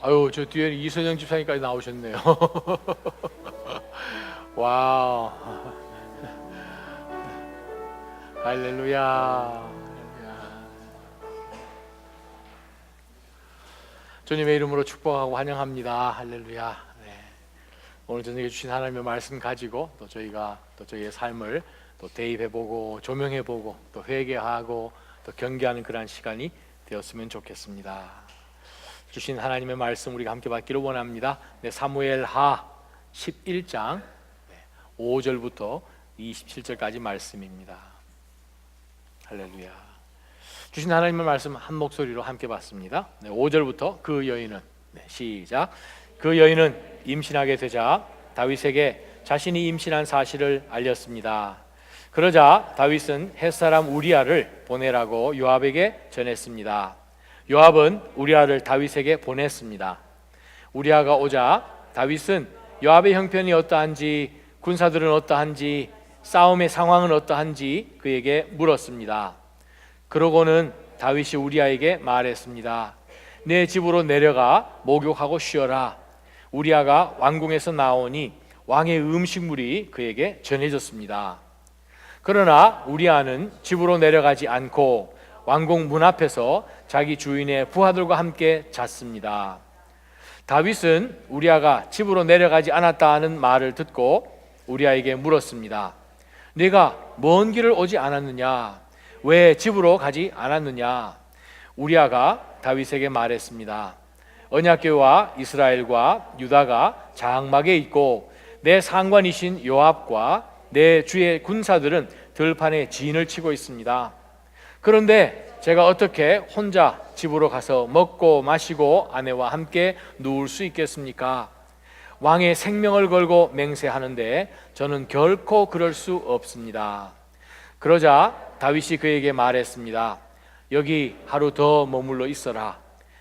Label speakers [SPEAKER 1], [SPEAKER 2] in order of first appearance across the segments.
[SPEAKER 1] 아유, 저 뒤에 이선영 집사님까지 나오셨네요. 와우. 할렐루야. 할렐루야. 주님의 이름으로 축복하고 환영합니다. 할렐루야. 네. 오늘 저녁에 주신 하나님의 말씀 가지고 또 저희가 또 저희의 삶을 또 대입해보고 조명해보고 또 회개하고 또 경계하는 그러한 시간이 되었으면 좋겠습니다. 주신 하나님의 말씀 우리가 함께 받기를 원합니다. 네, 사무엘하 11장 5절부터 27절까지 말씀입니다. 할렐루야. 주신 하나님의 말씀 한 목소리로 함께 받습니다. 네, 5절부터 그 여인은, 시작. 그 여인은 임신하게 되자 다윗에게 자신이 임신한 사실을 알렸습니다. 그러자 다윗은 햇사람 우리아를 보내라고 요압에게 전했습니다. 요압은 우리아를 다윗에게 보냈습니다. 우리아가 오자 다윗은 요압의 형편이 어떠한지, 군사들은 어떠한지, 싸움의 상황은 어떠한지 그에게 물었습니다. 그러고는 다윗이 우리아에게 말했습니다. 내 집으로 내려가 목욕하고 쉬어라. 우리아가 왕궁에서 나오니 왕의 음식물이 그에게 전해졌습니다. 그러나 우리아는 집으로 내려가지 않고 왕궁 문 앞에서 자기 주인의 부하들과 함께 잤습니다. 다윗은 우리아가 집으로 내려가지 않았다는 말을 듣고 우리아에게 물었습니다. 네가 먼 길을 오지 않았느냐? 왜 집으로 가지 않았느냐? 우리아가 다윗에게 말했습니다. 언약궤와 이스라엘과 유다가 장막에 있고 내 상관이신 요압과 내 주의 군사들은 들판에 진을 치고 있습니다. 그런데 제가 어떻게 혼자 집으로 가서 먹고 마시고 아내와 함께 누울 수 있겠습니까? 왕의 생명을 걸고 맹세하는데 저는 결코 그럴 수 없습니다. 그러자 다윗이 그에게 말했습니다. 여기 하루 더 머물러 있어라.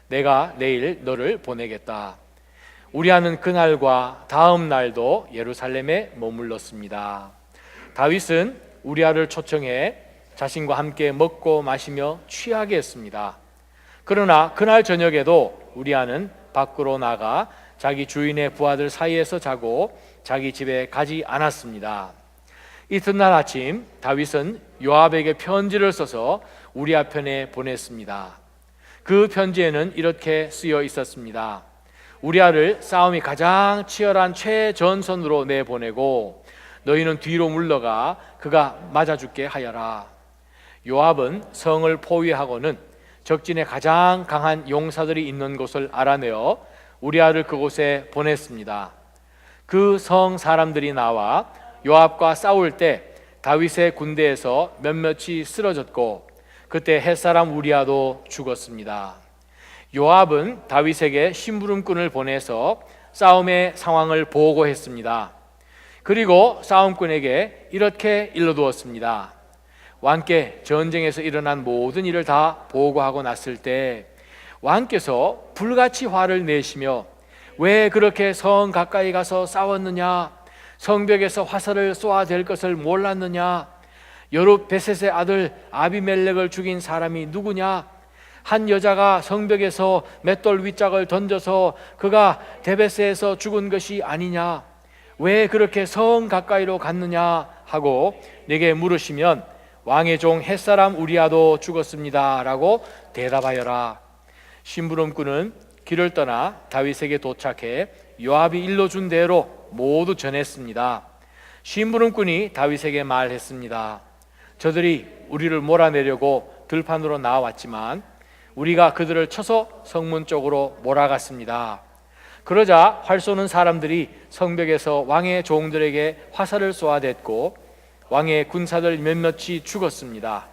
[SPEAKER 1] 내가 내일 너를 보내겠다. 우리아는 그날과 다음 날도 예루살렘에 머물렀습니다. 다윗은 우리아를 초청해 자신과 함께 먹고 마시며 취하게 했습니다. 그러나 그날 저녁에도 우리아는 밖으로 나가 자기 주인의 부하들 사이에서 자고 자기 집에 가지 않았습니다. 이튿날 아침 다윗은 요압에게 편지를 써서 우리아 편에 보냈습니다. 그 편지에는 이렇게 쓰여 있었습니다. 우리아를 싸움이 가장 치열한 최전선으로 내보내고 너희는 뒤로 물러가 그가 맞아 죽게 하여라. 요압은 성을 포위하고는 적진에 가장 강한 용사들이 있는 곳을 알아내어 우리아를 그곳에 보냈습니다. 그 성 사람들이 나와 요압과 싸울 때 다윗의 군대에서 몇몇이 쓰러졌고 그때 햇사람 우리아도 죽었습니다. 요압은 다윗에게 심부름꾼을 보내서 싸움의 상황을 보고했습니다. 그리고 싸움꾼에게 이렇게 일러두었습니다. 왕께 전쟁에서 일어난 모든 일을 다 보고하고 났을 때 왕께서 불같이 화를 내시며 왜 그렇게 성 가까이 가서 싸웠느냐? 성벽에서 화살을 쏘아댈 것을 몰랐느냐? 여룻베셋의 아들 아비멜렉을 죽인 사람이 누구냐? 한 여자가 성벽에서 맷돌 윗짝을 던져서 그가 데베스에서 죽은 것이 아니냐? 왜 그렇게 성 가까이로 갔느냐? 하고 내게 물으시면 왕의 종 햇사람 우리아도 죽었습니다 라고 대답하여라. 심부름꾼은 길을 떠나 다윗에게 도착해 요압이 일러준 대로 모두 전했습니다. 심부름꾼이 다윗에게 말했습니다. 저들이 우리를 몰아내려고 들판으로 나왔지만 우리가 그들을 쳐서 성문 쪽으로 몰아갔습니다. 그러자 활 쏘는 사람들이 성벽에서 왕의 종들에게 화살을 쏘아댔고 왕의 군사들 몇몇이 죽었습니다.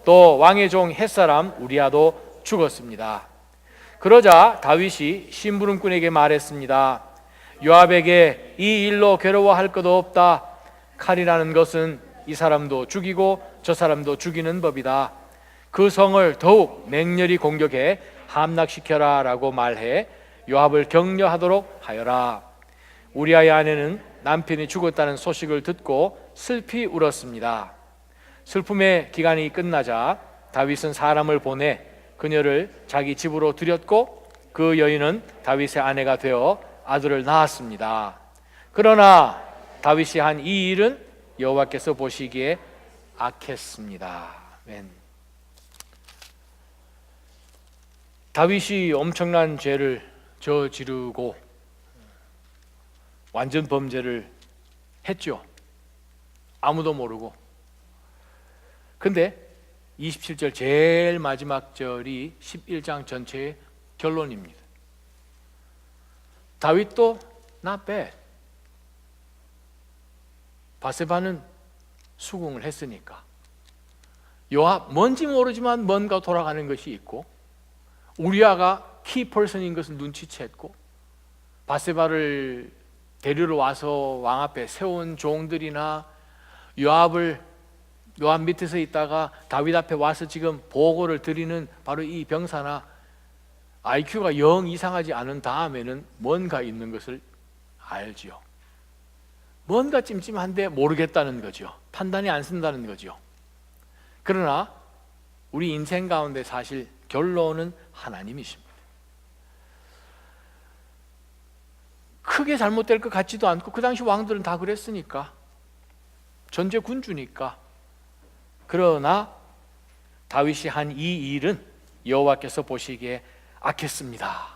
[SPEAKER 1] 또 왕의 종 햇사람 우리아도 죽었습니다. 그러자 다윗이 심부름꾼에게 말했습니다. 요압에게 이 일로 괴로워할 것도 없다. 칼이라는 것은 이 사람도 죽이고 저 사람도 죽이는 법이다. 그 성을 더욱 맹렬히 공격해 함락시켜라 라고 말해 요압을 격려하도록 하여라. 우리아의 아내는 남편이 죽었다는 소식을 듣고 슬피 울었습니다. 슬픔의 기간이 끝나자 다윗은 사람을 보내 그녀를 자기 집으로 들였고 그 여인은 다윗의 아내가 되어 아들을 낳았습니다. 그러나 다윗이 한 이 일은 여호와께서 보시기에 악했습니다. 아멘. 다윗이 엄청난 죄를 저지르고 완전 범죄를 했죠. 아무도 모르고. 근데 27절 제일 마지막 절이 11장 전체의 결론입니다. 다윗도 not bad. 바세바는 수긍을 했으니까. 요압 뭔지 모르지만 뭔가 돌아가는 것이 있고, 우리아가 키퍼슨인 것을 눈치챘고, 바세바를 데리러 와서 왕 앞에 세운 종들이나 요압 밑에서 있다가 다윗 앞에 와서 지금 보고를 드리는 바로 이 병사나 IQ가 영 이상하지 않은 다음에는 뭔가 있는 것을 알지요. 뭔가 찜찜한데 모르겠다는 거죠. 판단이 안 쓴다는 거죠. 그러나 우리 인생 가운데 사실 결론은 하나님이십니다. 크게 잘못될 것 같지도 않고, 그 당시 왕들은 다 그랬으니까, 전제 군주니까. 그러나 다윗이 한 이 일은 여호와께서 보시기에 악했습니다.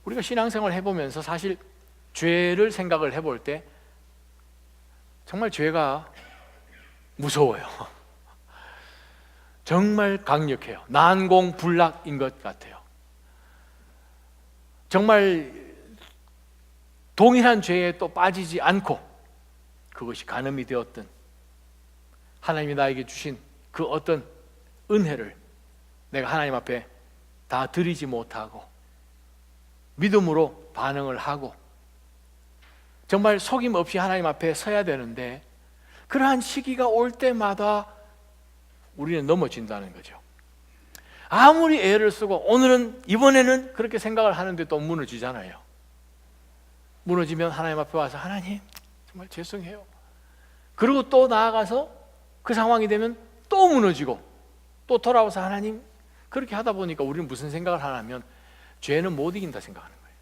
[SPEAKER 1] 우리가 신앙생활을 해보면서 사실 죄를 생각을 해볼 때 정말 죄가 무서워요. 정말 강력해요. 난공불락인 것 같아요. 정말 동일한 죄에 또 빠지지 않고, 그것이 간음이 되었든 하나님이 나에게 주신 그 어떤 은혜를 내가 하나님 앞에 다 드리지 못하고 믿음으로 반응을 하고 정말 속임 없이 하나님 앞에 서야 되는데, 그러한 시기가 올 때마다 우리는 넘어진다는 거죠. 아무리 애를 쓰고 이번에는 그렇게 생각을 하는데 또 무너지잖아요. 무너지면 하나님 앞에 와서 하나님 정말 죄송해요. 그리고 또 나아가서 그 상황이 되면 또 무너지고 또 돌아와서 하나님, 그렇게 하다 보니까 우리는 무슨 생각을 하냐면 죄는 못 이긴다 생각하는 거예요.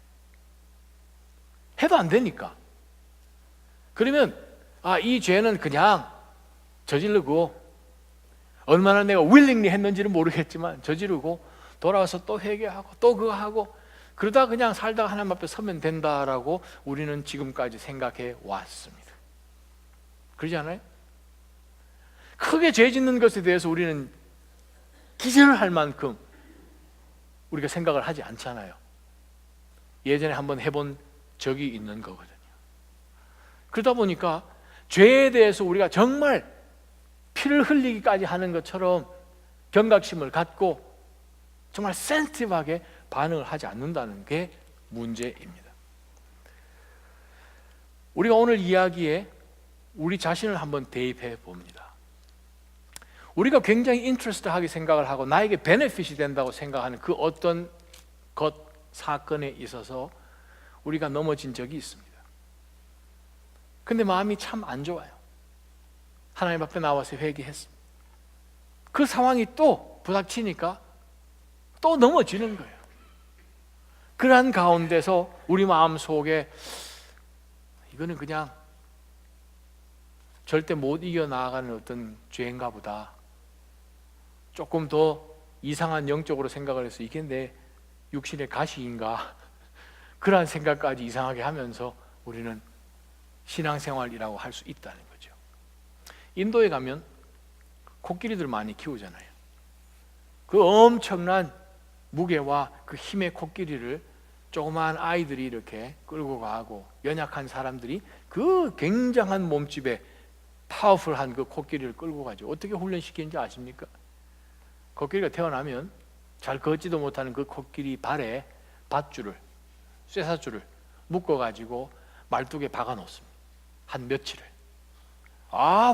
[SPEAKER 1] 해도 안 되니까. 그러면 이 죄는 그냥 저지르고, 얼마나 내가 willingly 했는지는 모르겠지만 저지르고 돌아와서 또 회개하고 또 그거 하고, 그러다 그냥 살다가 하나님 앞에 서면 된다라고 우리는 지금까지 생각해 왔습니다. 그러지 않아요? 크게 죄 짓는 것에 대해서 우리는 기절을 할 만큼 우리가 생각을 하지 않잖아요. 예전에 한번 해본 적이 있는 거거든요. 그러다 보니까 죄에 대해서 우리가 정말 피를 흘리기까지 하는 것처럼 경각심을 갖고 정말 센티브하게 반응을 하지 않는다는 게 문제입니다. 우리가 오늘 이야기에 우리 자신을 한번 대입해 봅니다. 우리가 굉장히 인트레스트하게 생각을 하고 나에게 베네핏이 된다고 생각하는 그 어떤 것, 사건에 있어서 우리가 넘어진 적이 있습니다. 근데 마음이 참 안 좋아요. 하나님 앞에 나와서 회개했습니다. 그 상황이 또 부닥치니까 또 넘어지는 거예요. 그러한 가운데서 우리 마음 속에 이거는 그냥 절대 못 이겨나가는 어떤 죄인가 보다, 조금 더 이상한 영적으로 생각을 해서 이게 내 육신의 가시인가, 그러한 생각까지 이상하게 하면서 우리는 신앙생활이라고 할 수 있다는 거죠. 인도에 가면 코끼리들 많이 키우잖아요. 그 엄청난 무게와 그 힘의 코끼리를 조그마한 아이들이 이렇게 끌고 가고, 연약한 사람들이 그 굉장한 몸집에 파워풀한 그 코끼리를 끌고 가죠. 어떻게 훈련시키는지 아십니까? 코끼리가 태어나면 잘 걷지도 못하는 그 코끼리 발에 밧줄을, 쇠사줄을 묶어가지고 말뚝에 박아 놓습니다. 한 며칠을.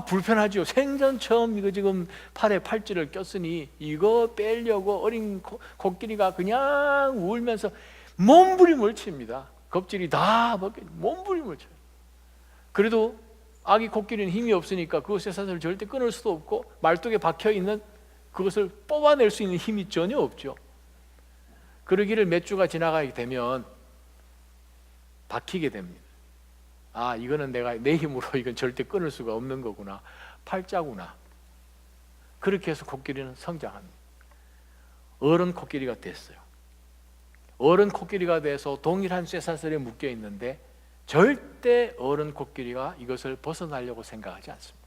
[SPEAKER 1] 불편하죠. 생전 처음 이거 지금 팔에 팔찌를 꼈으니 이거 빼려고 어린 코끼리가 그냥 울면서 몸부림을 칩니다. 겁질이 다 벗겨 몸부림을 쳐요. 그래도 아기 코끼리는 힘이 없으니까 그 쇠사슬을 절대 끊을 수도 없고, 말뚝에 박혀 있는 그것을 뽑아낼 수 있는 힘이 전혀 없죠. 그러기를 몇 주가 지나가게 되면 박히게 됩니다. 아, 이거는 내가 내 힘으로 이건 절대 끊을 수가 없는 거구나. 팔자구나. 그렇게 해서 코끼리는 성장합니다. 어른 코끼리가 됐어요. 어른 코끼리가 돼서 동일한 쇠사슬에 묶여 있는데 절대 어른 코끼리가 이것을 벗어나려고 생각하지 않습니다.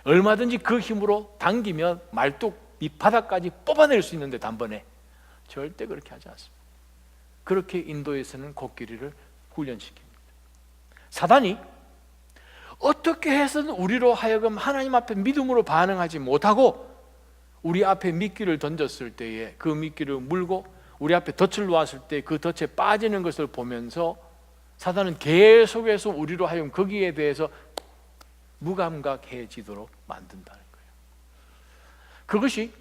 [SPEAKER 1] 얼마든지 그 힘으로 당기면 말뚝 밑바닥까지 뽑아낼 수 있는데 단번에 절대 그렇게 하지 않습니다. 그렇게 인도에서는 코끼리를 훈련시킵니다. 사단이 어떻게 해서든 우리로 하여금 하나님 앞에 믿음으로 반응하지 못하고 우리 앞에 미끼를 던졌을 때에 그 미끼를 물고 우리 앞에 덫을 놓았을 때 그 덫에 빠지는 것을 보면서 사단은 계속해서 우리로 하여금 거기에 대해서 무감각해지도록 만든다는 거예요. 그것이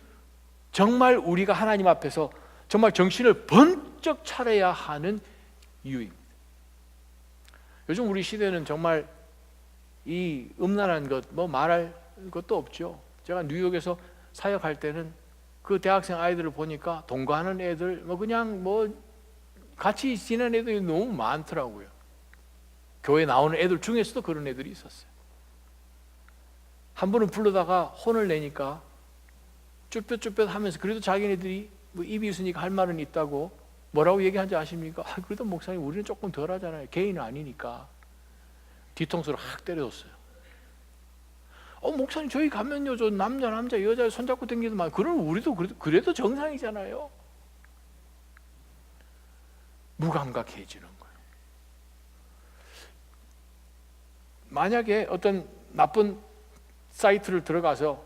[SPEAKER 1] 정말 우리가 하나님 앞에서 정말 정신을 번쩍 차려야 하는 이유입니다. 요즘 우리 시대는 정말 이 음란한 것 뭐 말할 것도 없죠. 제가 뉴욕에서 사역할 때는 그 대학생 아이들을 보니까 동거하는 애들 뭐 그냥 뭐 같이 지내는 애들이 너무 많더라고요. 교회 나오는 애들 중에서도 그런 애들이 있었어요. 한 분은 불러다가 혼을 내니까 쭈뼛쭈뼛 하면서 그래도 자기네들이 뭐 입이 있으니까 할 말은 있다고 뭐라고 얘기한지 아십니까? 아, 그래도 목사님 우리는 조금 덜 하잖아요. 개인은 아니니까. 뒤통수를 확 때려줬어요. 목사님 저희 가면요 저 남자 여자 손잡고 다니더만 그럼 우리도 그래도 정상이잖아요. 무감각해지는 거예요. 만약에 어떤 나쁜 사이트를 들어가서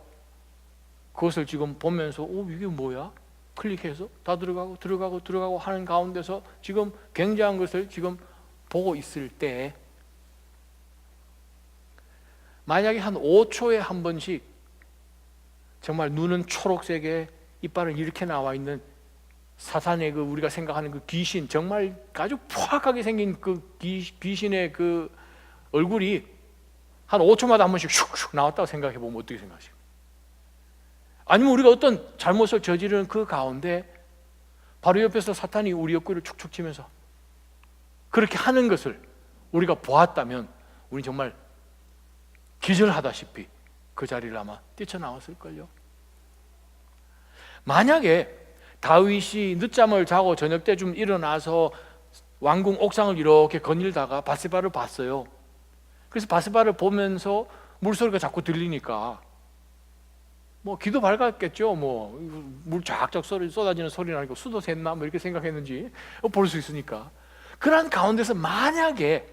[SPEAKER 1] 그것을 지금 보면서 이게 뭐야? 클릭해서 다 들어가고 하는 가운데서 지금 굉장한 것을 지금 보고 있을 때 만약에 한 5초에 한 번씩 정말 눈은 초록색에 이빨은 이렇게 나와 있는 사탄의 그 우리가 생각하는 그 귀신, 정말 아주 포악하게 생긴 그 귀신의 그 얼굴이 한 5초마다 한 번씩 슉슉 나왔다고 생각해 보면 어떻게 생각하십니까? 아니면 우리가 어떤 잘못을 저지르는 그 가운데 바로 옆에서 사탄이 우리 옆구리를 축축 치면서 그렇게 하는 것을 우리가 보았다면 우리 정말 기절하다시피 그 자리를 아마 뛰쳐나왔을걸요. 만약에 다윗이 늦잠을 자고 저녁 때쯤 일어나서 왕궁 옥상을 이렇게 거닐다가 바세바를 봤어요. 그래서 바세바를 보면서 물소리가 자꾸 들리니까 뭐 기도 밝았겠죠. 뭐 물 쫙쫙 쏟아지는 소리 나니까 수도 샜나 뭐 이렇게 생각했는지 볼 수 있으니까. 그러한 가운데서 만약에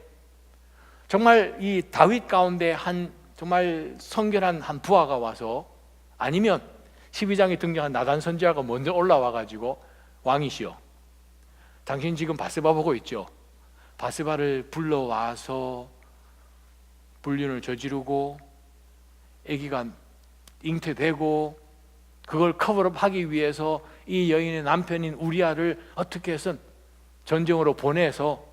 [SPEAKER 1] 정말 이 다윗 가운데 한 정말 성결한 한 부하가 와서 아니면 12장에 등장한 나단 선지자가 먼저 올라와 가지고 왕이시여 당신 지금 바세바 보고 있죠? 바세바를 불러와서 불륜을 저지르고 아기가 잉태되고 그걸 커버업하기 위해서 이 여인의 남편인 우리아를 어떻게 해선 전쟁으로 보내서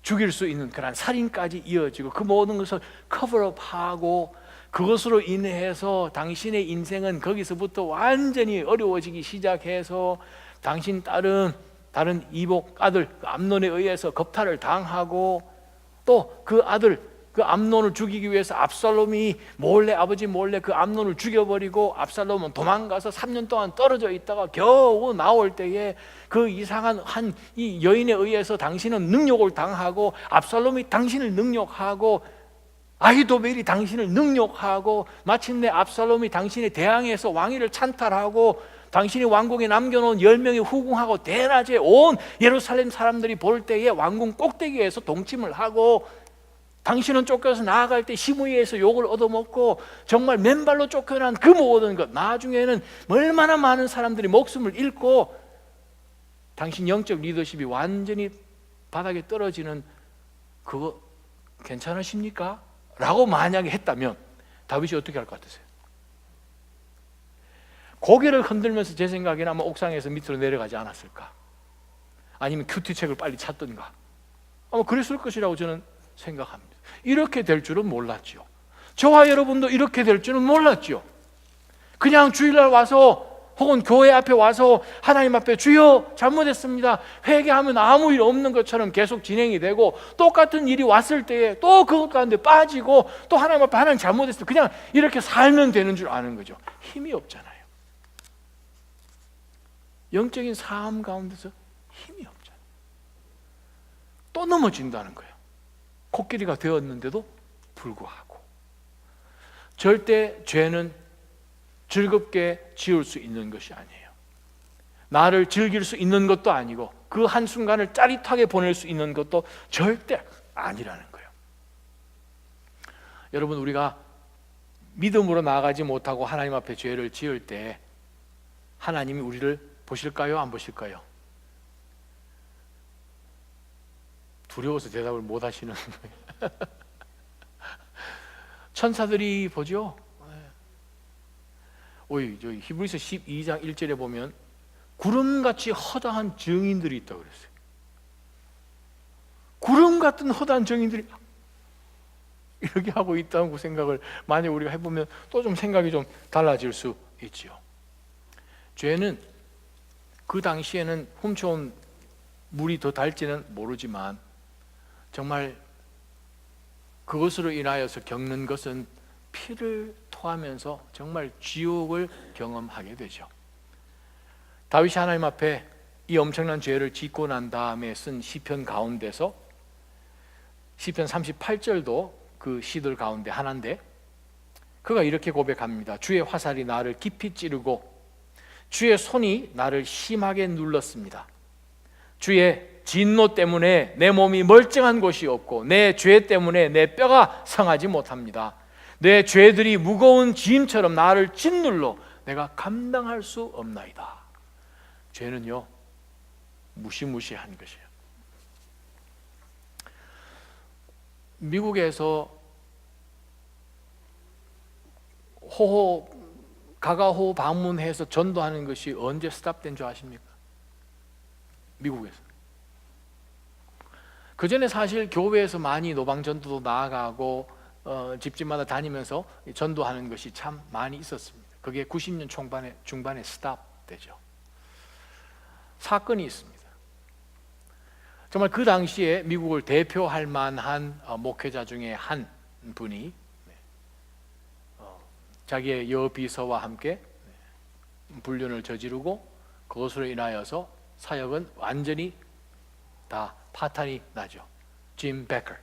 [SPEAKER 1] 죽일 수 있는 그런 살인까지 이어지고 그 모든 것을 커버업하고 그것으로 인해서 당신의 인생은 거기서부터 완전히 어려워지기 시작해서 당신 다른 이복 아들 암논에 의해서 겁탈을 당하고 또 그 아들 그 암논을 죽이기 위해서 압살롬이 아버지 몰래 그 암논을 죽여버리고 압살롬은 도망가서 3년 동안 떨어져 있다가 겨우 나올 때에 그 이상한 이 여인에 의해서 당신은 능욕을 당하고 압살롬이 당신을 능욕하고 아히도벨이 당신을 능욕하고 마침내 압살롬이 당신의 대항해서 왕위를 찬탈하고 당신이 왕궁에 남겨놓은 10명의 후궁하고 대낮에 온 예루살렘 사람들이 볼 때에 왕궁 꼭대기에서 동침을 하고 당신은 쫓겨서 나아갈 때 시므이에서 욕을 얻어먹고 정말 맨발로 쫓겨난 그 모든 것 나중에는 얼마나 많은 사람들이 목숨을 잃고 당신 영적 리더십이 완전히 바닥에 떨어지는 그거 괜찮으십니까? 라고 만약에 했다면 다윗이 어떻게 할 것 같으세요? 고개를 흔들면서 제 생각에는 아마 옥상에서 밑으로 내려가지 않았을까? 아니면 큐티책을 빨리 찾던가 아마 그랬을 것이라고 저는 생각합니다. 이렇게 될 줄은 몰랐죠. 저와 여러분도 이렇게 될 줄은 몰랐죠. 그냥 주일날 와서 혹은 교회 앞에 와서 하나님 앞에 주여 잘못했습니다 회개하면 아무 일 없는 것처럼 계속 진행이 되고, 똑같은 일이 왔을 때에 또 그것 가운데 빠지고 또 하나님 앞에 하나님 잘못했어요 그냥 이렇게 살면 되는 줄 아는 거죠. 힘이 없잖아요. 영적인 삶 가운데서 힘이 없잖아요. 또 넘어진다는 거예요. 코끼리가 되었는데도 불구하고. 절대 죄는 즐겁게 지을 수 있는 것이 아니에요. 나를 즐길 수 있는 것도 아니고 그 한순간을 짜릿하게 보낼 수 있는 것도 절대 아니라는 거예요. 여러분, 우리가 믿음으로 나아가지 못하고 하나님 앞에 죄를 지을 때 하나님이 우리를 보실까요? 안 보실까요? 두려워서 대답을 못 하시는 거예요. 천사들이 보죠. 저희 히브리서 12장 1절에 보면 구름같이 허다한 증인들이 있다고 그랬어요. 구름 같은 허다한 증인들이 이렇게 하고 있다고 생각을 만약 우리가 해보면 또 좀 생각이 좀 달라질 수 있지요. 죄는 그 당시에는 훔쳐온 물이 더 달지는 모르지만 정말 그것으로 인하여서 겪는 것은 피를 토하면서 정말 지옥을 경험하게 되죠. 다윗이 하나님 앞에 이 엄청난 죄를 짓고 난 다음에 쓴 시편 가운데서 시편 38절도 그 시들 가운데 하나인데, 그가 이렇게 고백합니다. 주의 화살이 나를 깊이 찌르고 주의 손이 나를 심하게 눌렀습니다. 주의 진노 때문에 내 몸이 멀쩡한 곳이 없고 내 죄 때문에 내 뼈가 성하지 못합니다. 내 죄들이 무거운 짐처럼 나를 짓눌러 내가 감당할 수 없나이다. 죄는요, 무시무시한 것이에요. 미국에서 가가호 방문해서 전도하는 것이 언제 스탑된 줄 아십니까? 미국에서. 그 전에 사실 교회에서 많이 노방전도도 나아가고 집집마다 다니면서 전도하는 것이 참 많이 있었습니다. 그게 90년 중반에 스탑되죠. 사건이 있습니다. 정말 그 당시에 미국을 대표할 만한 목회자 중에 한 분이 자기의 여비서와 함께 불륜을 저지르고 그것으로 인하여서 사역은 완전히 다 파탄이 나죠. 짐 베커.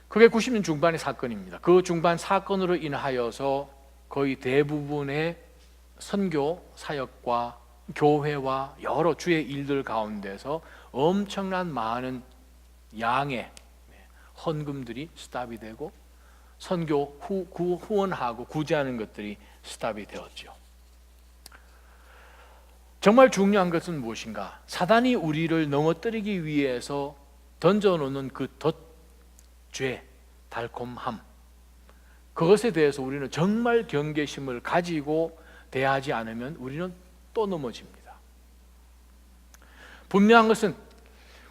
[SPEAKER 1] 그게 90년 중반의 사건입니다. 그 중반 사건으로 인하여서 거의 대부분의 선교 사역과 교회와 여러 주의 일들 가운데서 엄청난 많은 양의 헌금들이 스탑이 되고 선교 후원하고 구제하는 것들이 스탑이 되었죠. 정말 중요한 것은 무엇인가? 사단이 우리를 넘어뜨리기 위해서 던져놓는 그 덫죄, 달콤함, 그것에 대해서 우리는 정말 경계심을 가지고 대하지 않으면 우리는 또 넘어집니다. 분명한 것은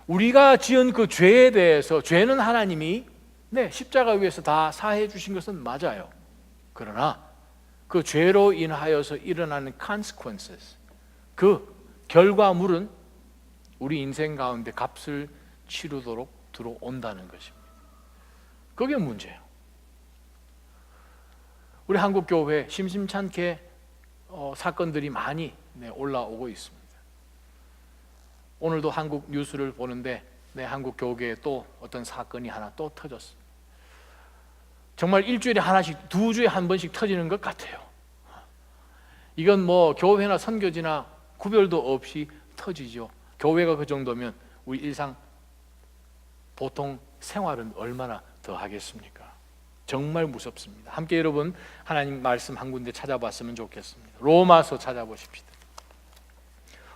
[SPEAKER 1] 우리가 지은 그 죄에 대해서, 죄는 하나님이 십자가 위에서 다 사해 주신 것은 맞아요. 그러나 그 죄로 인하여서 일어나는 consequences, 그 결과물은 우리 인생 가운데 값을 치르도록 들어온다는 것입니다. 그게 문제예요. 우리 한국 교회 심심찮게 사건들이 많이 올라오고 있습니다. 오늘도 한국 뉴스를 보는데 한국 교회에 또 어떤 사건이 하나 또 터졌습니다. 정말 일주일에 하나씩, 2주에 한 번씩 터지는 것 같아요. 이건 뭐 교회나 선교지나 구별도 없이 터지죠. 교회가 그 정도면 우리 일상 보통 생활은 얼마나 더 하겠습니까? 정말 무섭습니다. 함께 여러분 하나님 말씀 한 군데 찾아봤으면 좋겠습니다. 로마서 찾아보십시다.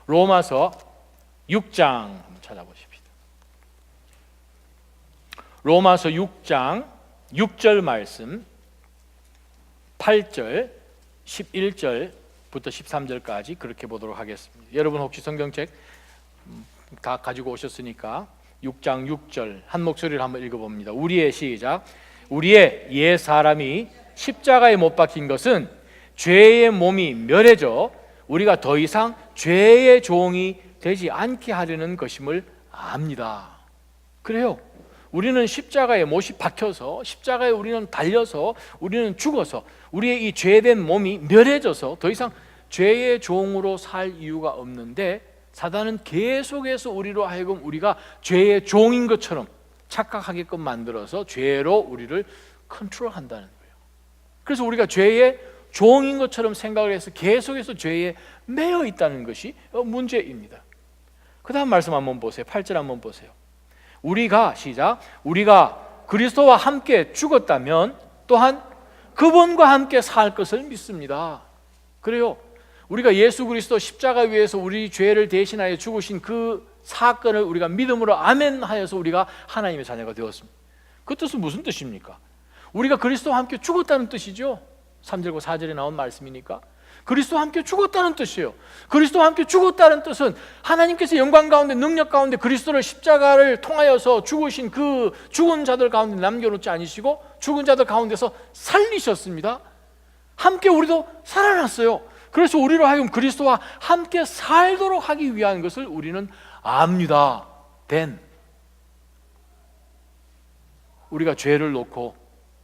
[SPEAKER 1] 로마서 6장 한번 찾아보십시다. 로마서 6장 6절 말씀, 8절, 11절부터 13절까지 그렇게 보도록 하겠습니다. 여러분 혹시 성경책 다 가지고 오셨으니까 6장 6절 한 목소리를 한번 읽어봅니다. 우리의 시작. 우리의 옛 사람이 십자가에 못 박힌 것은 죄의 몸이 멸해져 우리가 더 이상 죄의 종이 되지 않게 하려는 것임을 압니다. 그래요. 우리는 십자가에 못이 박혀서, 십자가에 우리는 달려서, 우리는 죽어서, 우리의 이 죄된 몸이 멸해져서 더 이상 죄의 종으로 살 이유가 없는데, 사단은 계속해서 우리로 하여금 우리가 죄의 종인 것처럼 착각하게끔 만들어서 죄로 우리를 컨트롤한다는 거예요. 그래서 우리가 죄의 종인 것처럼 생각을 해서 계속해서 죄에 매여 있다는 것이 문제입니다. 그 다음 말씀 한번 보세요. 8절 한번 보세요. 우리가, 시작, 우리가 그리스도와 함께 죽었다면 또한 그분과 함께 살 것을 믿습니다. 그래요. 우리가 예수 그리스도 십자가 위에서 우리 죄를 대신하여 죽으신 그 사건을 우리가 믿음으로 아멘하여서 우리가 하나님의 자녀가 되었습니다. 그 뜻은 무슨 뜻입니까? 우리가 그리스도와 함께 죽었다는 뜻이죠. 3절과 4절에 나온 말씀이니까 그리스도와 함께 죽었다는 뜻이에요. 그리스도와 함께 죽었다는 뜻은 하나님께서 영광 가운데, 능력 가운데 그리스도를 십자가를 통하여서 죽으신 그 죽은 자들 가운데 남겨놓지 않으시고 죽은 자들 가운데서 살리셨습니다. 함께 우리도 살아났어요. 그래서 우리로 하여금 그리스도와 함께 살도록 하기 위한 것을 우리는 압니다. 우리가 죄를 놓고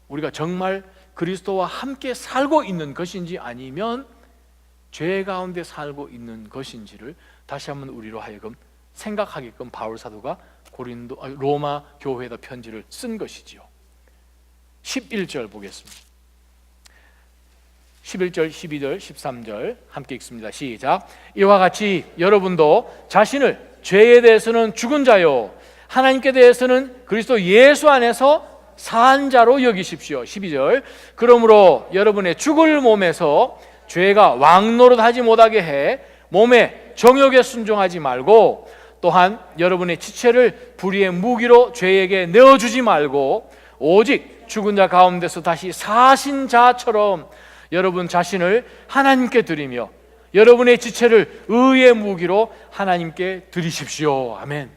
[SPEAKER 1] 우리가 정말 그리스도와 함께 살고 있는 것인지 아니면 죄 가운데 살고 있는 것인지를 다시 한번 우리로 하여금 생각하게끔 바울 사도가 로마 교회에다 편지를 쓴 것이지요. 11절 보겠습니다. 11절, 12절, 13절 함께 읽습니다. 시작. 이와 같이 여러분도 자신을 죄에 대해서는 죽은 자요 하나님께 대해서는 그리스도 예수 안에서 산 자로 여기십시오. 12절. 그러므로 여러분의 죽을 몸에서 죄가 왕노릇하지 못하게 해 몸의 정욕에 순종하지 말고, 또한 여러분의 지체를 불의의 무기로 죄에게 내어주지 말고 오직 죽은 자 가운데서 다시 사신 자처럼 여러분 자신을 하나님께 드리며 여러분의 지체를 의의 무기로 하나님께 드리십시오. 아멘.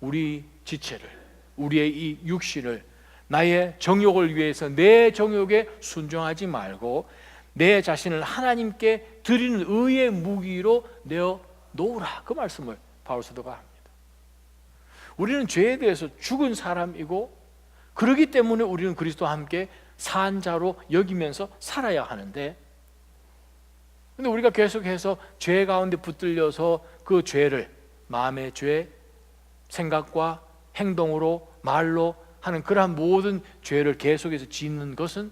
[SPEAKER 1] 우리 지체를, 우리의 이 육신을 나의 정욕을 위해서 내 정욕에 순종하지 말고 내 자신을 하나님께 드리는 의의 무기로 내어 놓으라. 그 말씀을 바울 사도가 합니다. 우리는 죄에 대해서 죽은 사람이고 그렇기 때문에 우리는 그리스도와 함께 산 자로 여기면서 살아야 하는데, 근데 우리가 계속해서 죄 가운데 붙들려서 그 죄를, 마음의 죄, 생각과 행동으로 말로 하는 그러한 모든 죄를 계속해서 짓는 것은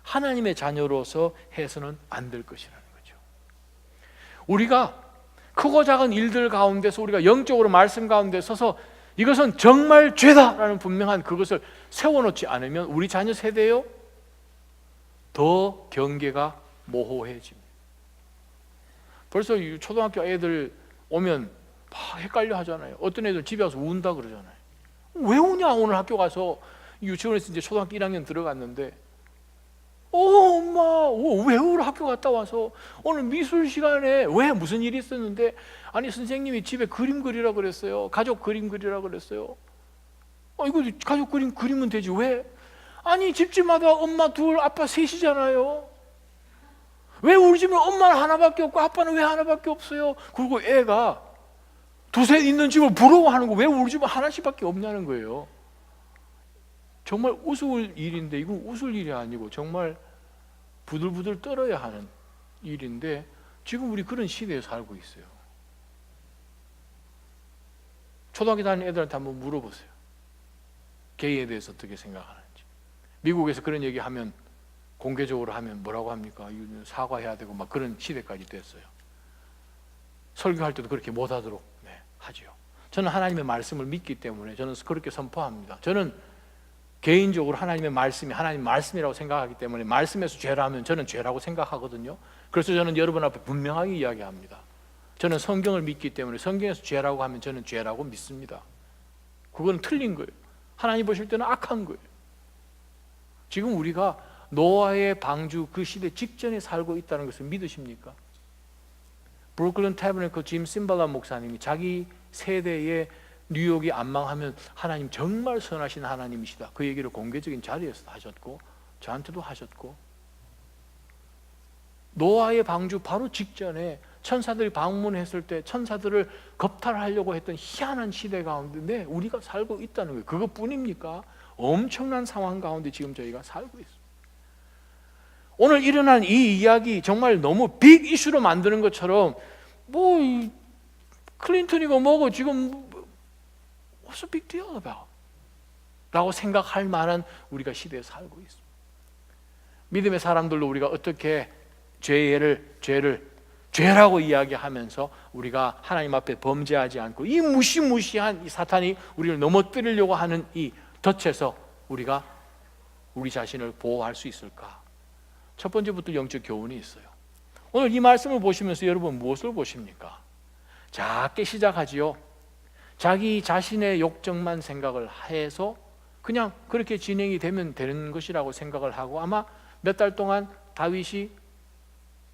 [SPEAKER 1] 하나님의 자녀로서 해서는 안 될 것이라는 거죠. 우리가 크고 작은 일들 가운데서 우리가 영적으로 말씀 가운데 서서 이것은 정말 죄다라는 분명한 그것을 세워놓지 않으면 우리 자녀 세대요 더 경계가 모호해집니다. 벌써 초등학교 애들 오면 막 헷갈려 하잖아요. 어떤 애들 집에 와서 운다 그러잖아요. 왜 우냐? 오늘 학교 가서 유치원에서 이제 초등학교 1학년 들어갔는데 엄마 왜 오늘 학교 갔다 와서 오늘 미술 시간에 왜 무슨 일이 있었는데, 아니 선생님이 집에 그림 그리라 그랬어요. 가족 그림 그리라 그랬어요. 이거 가족 그림 그리면 되지 왜? 아니 집집마다 엄마 둘 아빠 셋이잖아요. 왜 우리 집은 엄마는 하나밖에 없고 아빠는 왜 하나밖에 없어요? 그리고 애가 두세 있는 집을 부러워하는 거 왜 우리 집은 하나씩밖에 없냐는 거예요. 정말 웃을 일인데 이건 웃을 일이 아니고 정말 부들부들 떨어야 하는 일인데 지금 우리 그런 시대에 살고 있어요. 초등학교 다니는 애들한테 한번 물어보세요. 게이에 대해서 어떻게 생각하는지. 미국에서 그런 얘기하면 공개적으로 하면 뭐라고 합니까? 사과해야 되고 막 그런 시대까지 됐어요. 설교할 때도 그렇게 못하도록 하지요. 저는 하나님의 말씀을 믿기 때문에 저는 그렇게 선포합니다. 저는 개인적으로 하나님의 말씀이 하나님 말씀이라고 생각하기 때문에 말씀에서 죄라면 저는 죄라고 생각하거든요. 그래서 저는 여러분 앞에 분명하게 이야기합니다. 저는 성경을 믿기 때문에 성경에서 죄라고 하면 저는 죄라고 믿습니다. 그건 틀린 거예요. 하나님 보실 때는 악한 거예요. 지금 우리가 노아의 방주 그 시대 직전에 살고 있다는 것을 믿으십니까? 브루클린 태버너클 짐 심발라 목사님이 자기 세대에 뉴욕이 안 망하면 하나님 정말 선하신 하나님이시다, 그 얘기를 공개적인 자리에서 하셨고 저한테도 하셨고, 노아의 방주 바로 직전에 천사들이 방문했을 때 천사들을 겁탈하려고 했던 희한한 시대 가운데 우리가 살고 있다는 거예요. 그것뿐입니까? 엄청난 상황 가운데 지금 저희가 살고 있습니다. 오늘 일어난 이 이야기 정말 너무 빅 이슈로 만드는 것처럼 뭐 클린턴이고 뭐고 지금 what's a big deal about? 라고 생각할 만한 우리가 시대에 살고 있습니다. 믿음의 사람들로 우리가 어떻게 죄라고 이야기하면서 우리가 하나님 앞에 범죄하지 않고 이 무시무시한 이 사탄이 우리를 넘어뜨리려고 하는 이 덫에서 우리가 우리 자신을 보호할 수 있을까? 첫 번째부터 영적 교훈이 있어요. 오늘 이 말씀을 보시면서 여러분 무엇을 보십니까? 작게 시작하지요. 자기 자신의 욕정만 생각을 해서 그냥 그렇게 진행이 되면 되는 것이라고 생각을 하고 아마 몇 달 동안 다윗이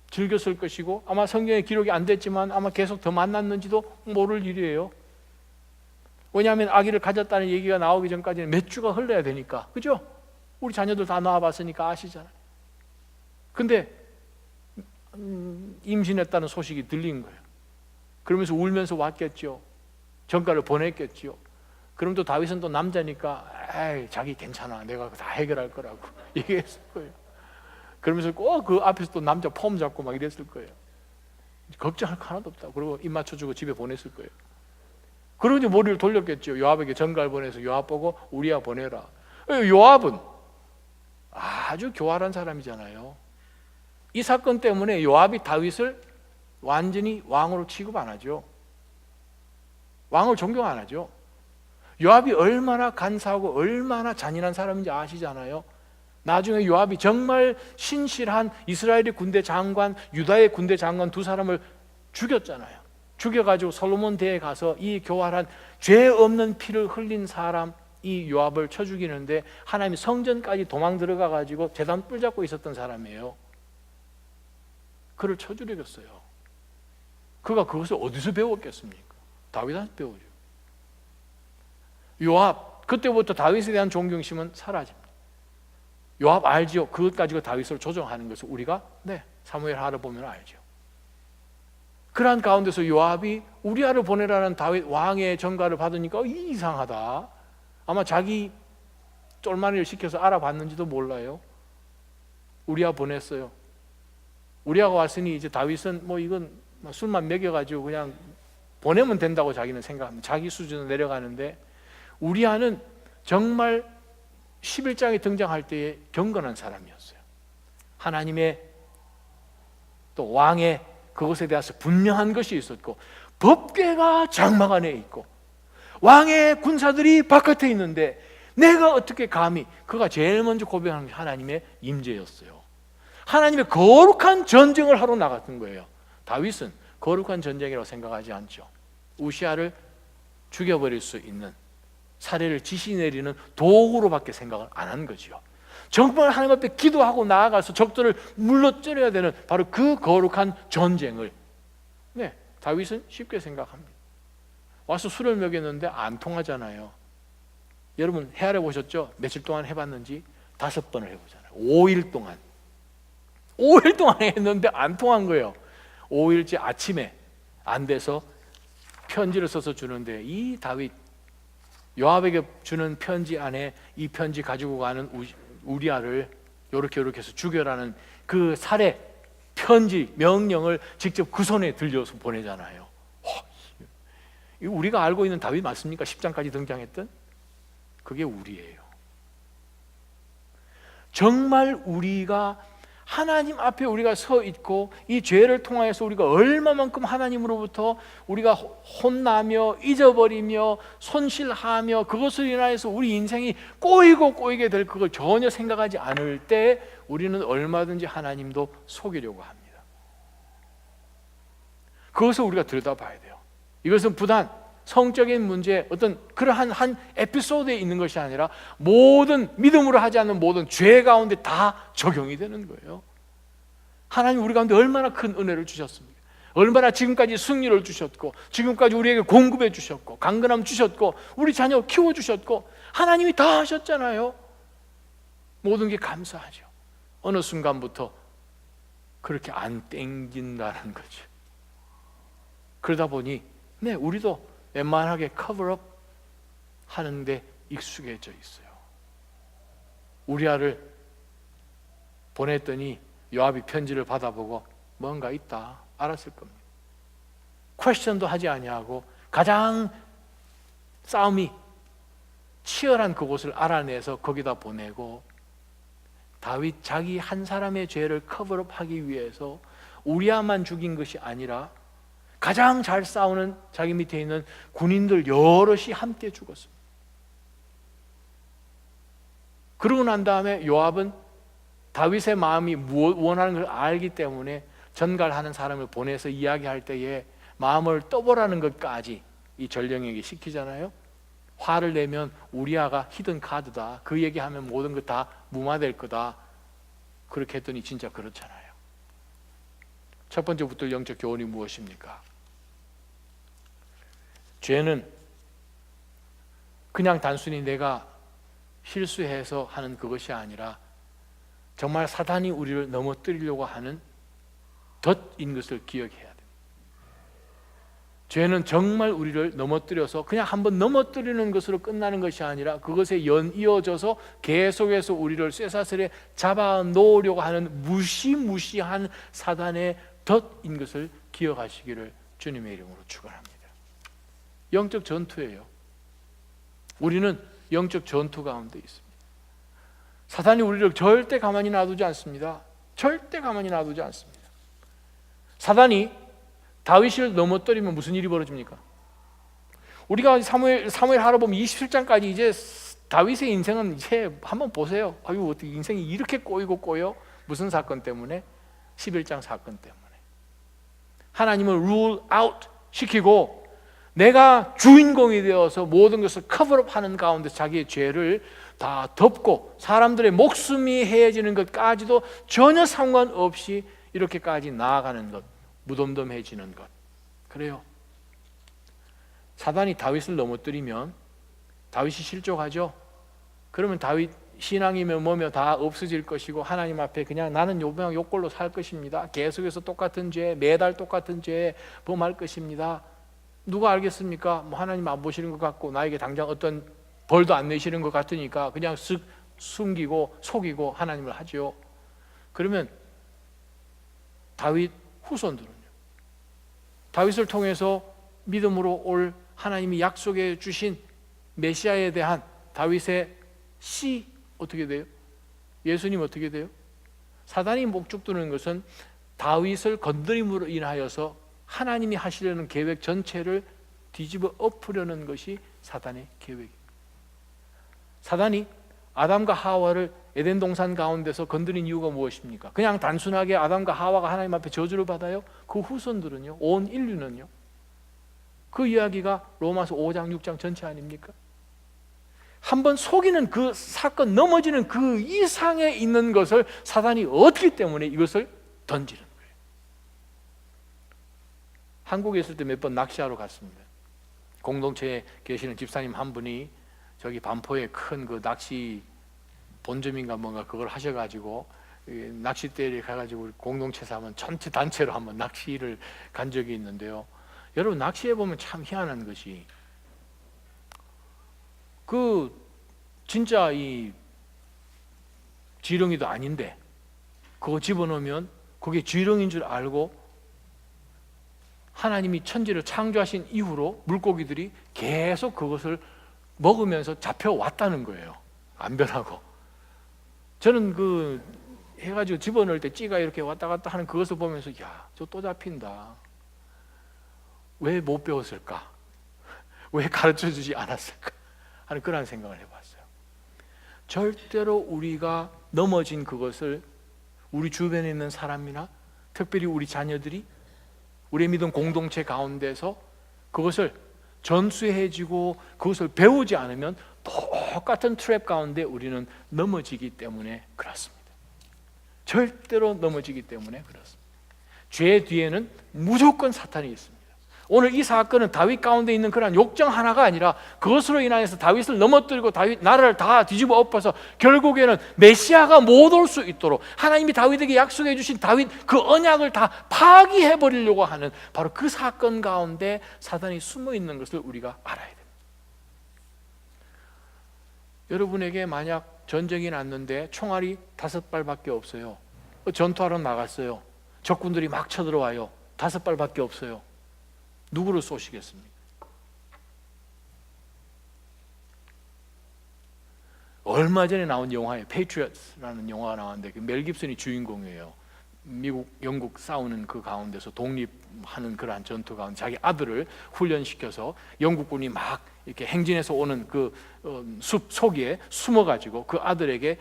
[SPEAKER 1] 즐겼을 것이고 아마 성경에 기록이 안 됐지만 아마 계속 더 만났는지도 모를 일이에요. 왜냐하면 아기를 가졌다는 얘기가 나오기 전까지는 몇 주가 흘러야 되니까, 그죠? 우리 자녀들 다 낳아봤으니까 아시잖아요. 근데 임신했다는 소식이 들린 거예요. 그러면서 울면서 왔겠죠. 전가를 보냈겠죠. 그럼 또 다윗은 또 남자니까 에이 자기 괜찮아, 내가 다 해결할 거라고 얘기했을 거예요. 그러면서 꼭 그 앞에서 또 남자 폼 잡고 막 이랬을 거예요. 걱정할 거 하나도 없다. 그리고 입 맞춰주고 집에 보냈을 거예요. 그러고 이제 머리를 돌렸겠죠. 요압에게 전가를 보내서 요압 보고 우리야 보내라. 요압은 아주 교활한 사람이잖아요. 이 사건 때문에 요압이 다윗을 완전히 왕으로 취급 안 하죠. 왕을 존경 안 하죠. 요압이 얼마나 간사하고 얼마나 잔인한 사람인지 아시잖아요. 나중에 요압이 정말 신실한 이스라엘의 군대 장관, 유다의 군대 장관 두 사람을 죽였잖아요. 죽여가지고 솔로몬 대에 가서 이 교활한 죄 없는 피를 흘린 사람 이 요압을 쳐 죽이는데 하나님이 성전까지 도망 들어가가지고 제단 뿔 잡고 있었던 사람이에요. 그를 쳐 죽였어요. 그가 그것을 어디서 배웠겠습니까? 다윗한테 배우죠. 요압, 그때부터 다윗에 대한 존경심은 사라집니다. 요압 알지요? 그것 가지고 다윗을 조종하는 것을 우리가 사무엘 하를 보면 알죠. 그러한 가운데서 요압이 우리아를 보내라는 다윗 왕의 전가를 받으니까 이상하다. 아마 자기 쫄마니를 시켜서 알아봤는지도 몰라요. 우리아 보냈어요. 우리아가 왔으니 이제 다윗은 뭐 이건 술만 먹여가지고 그냥 보내면 된다고 자기는 생각합니다. 자기 수준으로 내려가는데 우리아는 정말 11장에 등장할 때에 경건한 사람이었어요. 하나님의 또 왕의 그것에 대해서 분명한 것이 있었고 법궤가 장막 안에 있고 왕의 군사들이 바깥에 있는데 내가 어떻게 감히, 그가 제일 먼저 고백하는 게 하나님의 임재였어요. 하나님의 거룩한 전쟁을 하러 나갔던 거예요. 다윗은 거룩한 전쟁이라고 생각하지 않죠. 우시아를 죽여버릴 수 있는 사례를 지시 내리는 도구로밖에 생각을 안 한 거죠. 정말 하나님 앞에 기도하고 나아가서 적들을 물러뜨려야 되는 바로 그 거룩한 전쟁을 다윗은 쉽게 생각합니다. 와서 술을 먹였는데 안 통하잖아요. 여러분 헤아려 보셨죠? 며칠 동안 해봤는지 5번을 해보잖아요. 5일 동안 했는데 안 통한 거예요. 5일째 아침에 안 돼서 편지를 써서 주는데 이 다윗 요압에게 주는 편지 안에 이 편지 가지고 가는 우리아를 요렇게 해서 죽여라는 그 살해 편지 명령을 직접 그 손에 들려서 보내잖아요. 이거 우리가 알고 있는 다윗 맞습니까? 10장까지 등장했던 그게 우리예요. 정말 우리가 하나님 앞에 우리가 서 있고 이 죄를 통하여서 우리가 얼마만큼 하나님으로부터 우리가 혼나며 잊어버리며 손실하며 그것을 인하여서 우리 인생이 꼬이게 될 그걸 전혀 생각하지 않을 때 우리는 얼마든지 하나님도 속이려고 합니다. 그것을 우리가 들여다봐야 돼요. 이것은 부단 성적인 문제, 어떤 그러한 한 에피소드에 있는 것이 아니라 모든 믿음으로 하지 않는 모든 죄 가운데 다 적용이 되는 거예요. 하나님 우리 가운데 얼마나 큰 은혜를 주셨습니까? 얼마나 지금까지 승리를 주셨고 지금까지 우리에게 공급해 주셨고 강건함 주셨고 우리 자녀 키워주셨고 하나님이 다 하셨잖아요. 모든 게 감사하죠. 어느 순간부터 그렇게 안 땡긴다는 거죠. 그러다 보니 우리도 웬만하게 커버업 하는데 익숙해져 있어요. 우리아를 보냈더니 요압이 편지를 받아보고 뭔가 있다 알았을 겁니다. 퀘스천도 하지 아니하고 가장 싸움이 치열한 그곳을 알아내서 거기다 보내고, 다윗 자기 한 사람의 죄를 커버업하기 위해서 우리아만 죽인 것이 아니라 가장 잘 싸우는 자기 밑에 있는 군인들 여럿이 함께 죽었습니다. 그러고 난 다음에 요압은 다윗의 마음이 원하는 걸 알기 때문에 전갈하는 사람을 보내서 이야기할 때에 마음을 떠보라는 것까지 이 전령에게 시키잖아요. 화를 내면 우리아가 히든 카드다, 그 얘기하면 모든 것 다 무마될 거다. 그렇게 했더니 진짜 그렇잖아요. 첫 번째 붙들 영적 교훈이 무엇입니까? 죄는 그냥 단순히 내가 실수해서 하는 그것이 아니라 정말 사단이 우리를 넘어뜨리려고 하는 덫인 것을 기억해야 됩니다. 죄는 정말 우리를 넘어뜨려서 그냥 한번 넘어뜨리는 것으로 끝나는 것이 아니라 그것에 연이어져서 계속해서 우리를 쇠사슬에 잡아놓으려고 하는 무시무시한 사단의 덫인 것을 기억하시기를 주님의 이름으로 축원합니다. 영적 전투예요. 우리는 영적 전투 가운데 있습니다. 사단이 우리를 절대 가만히 놔두지 않습니다. 절대 가만히 놔두지 않습니다. 사단이 다윗을 넘어뜨리면 무슨 일이 벌어집니까? 우리가 사무엘 하러 보면 27장까지 이제 다윗의 인생은 이제 한번 보세요. 아유, 어떻게 인생이 이렇게 꼬이고 무슨 사건 때문에? 11장 사건 때문에. 하나님을 rule out 시키고 내가 주인공이 되어서 모든 것을 커버업 하는 가운데 자기의 죄를 다 덮고 사람들의 목숨이 해해지는 것까지도 전혀 상관없이 이렇게까지 나아가는 것, 무덤덤해지는 것. 그래요. 사단이 다윗을 넘어뜨리면 다윗이 실족하죠. 그러면 다윗 신앙이며 뭐며 다 없어질 것이고 하나님 앞에 그냥 나는 요꼴로 살 것입니다. 계속해서 똑같은 죄, 매달 똑같은 죄 범할 것입니다. 누가 알겠습니까? 뭐 하나님 안 보시는 것 같고 나에게 당장 어떤 벌도 안 내시는 것 같으니까 그냥 쓱 숨기고 속이고 하나님을 하죠. 그러면 다윗 후손들은요, 다윗을 통해서 믿음으로 올 하나님이 약속해 주신 메시아에 대한 다윗의 씨 어떻게 돼요? 예수님 어떻게 돼요? 사단이 목축 두는 것은 다윗을 건드림으로 인하여서 하나님이 하시려는 계획 전체를 뒤집어 엎으려는 것이 사단의 계획입니다. 사단이 아담과 하와를 에덴 동산 가운데서 건드린 이유가 무엇입니까? 그냥 단순하게 아담과 하와가 하나님 앞에 저주를 받아요? 그 후손들은요, 온 인류는요, 그 이야기가 로마서 5장 6장 전체 아닙니까? 한번 속이는 그 사건, 넘어지는 그 이상에 있는 것을 사단이 얻기 때문에 이것을 던지는 거예요. 한국에 있을 때 몇 번 낚시하러 갔습니다. 공동체에 계시는 집사님 한 분이 저기 반포에 큰 그 낚시 본점인가 뭔가 그걸 하셔가지고 낚싯대에 가가지고 공동체에서 한번 전체 단체로 한번 낚시를 간 적이 있는데요. 여러분, 낚시해 보면 참 희한한 것이 그 진짜 이 지렁이도 아닌데 그거 집어넣으면 그게 지렁이인 줄 알고 하나님이 천지를 창조하신 이후로 물고기들이 계속 그것을 먹으면서 잡혀왔다는 거예요. 안 변하고. 저는 그 해가지고 집어넣을 때 찌가 이렇게 왔다 갔다 하는 그것을 보면서 야, 저 또 잡힌다. 왜 못 배웠을까? 왜 가르쳐 주지 않았을까? 하는 그런 생각을 해봤어요. 절대로 우리가 넘어진 그것을 우리 주변에 있는 사람이나 특별히 우리 자녀들이 우리의 믿음 공동체 가운데서 그것을 전수해지고 그것을 배우지 않으면 똑같은 트랩 가운데 우리는 넘어지기 때문에 그렇습니다. 절대로 넘어지기 때문에 그렇습니다. 죄 뒤에는 무조건 사탄이 있습니다. 오늘 이 사건은 다윗 가운데 있는 그런 욕정 하나가 아니라 그것으로 인하여서 다윗을 넘어뜨리고 다윗 나라를 다 뒤집어 엎어서 결국에는 메시아가 못 올 수 있도록 하나님이 다윗에게 약속해 주신 다윗 그 언약을 다 파기해 버리려고 하는 바로 그 사건 가운데 사단이 숨어 있는 것을 우리가 알아야 됩니다. 여러분에게 만약 전쟁이 났는데 총알이 5발밖에 없어요. 전투하러 나갔어요. 적군들이 막 쳐들어와요. 5발밖에 없어요. 누구를 쏘시겠습니까? 얼마 전에 나온 영화에 Patriots라는 영화가 나왔는데 멜 깁슨이 주인공이에요. 미국, 영국 싸우는 그 가운데서 독립하는 그러한 전투 가운데 자기 아들을 훈련시켜서 영국군이 막 이렇게 행진해서 오는 그 숲 속에 숨어가지고 그 아들에게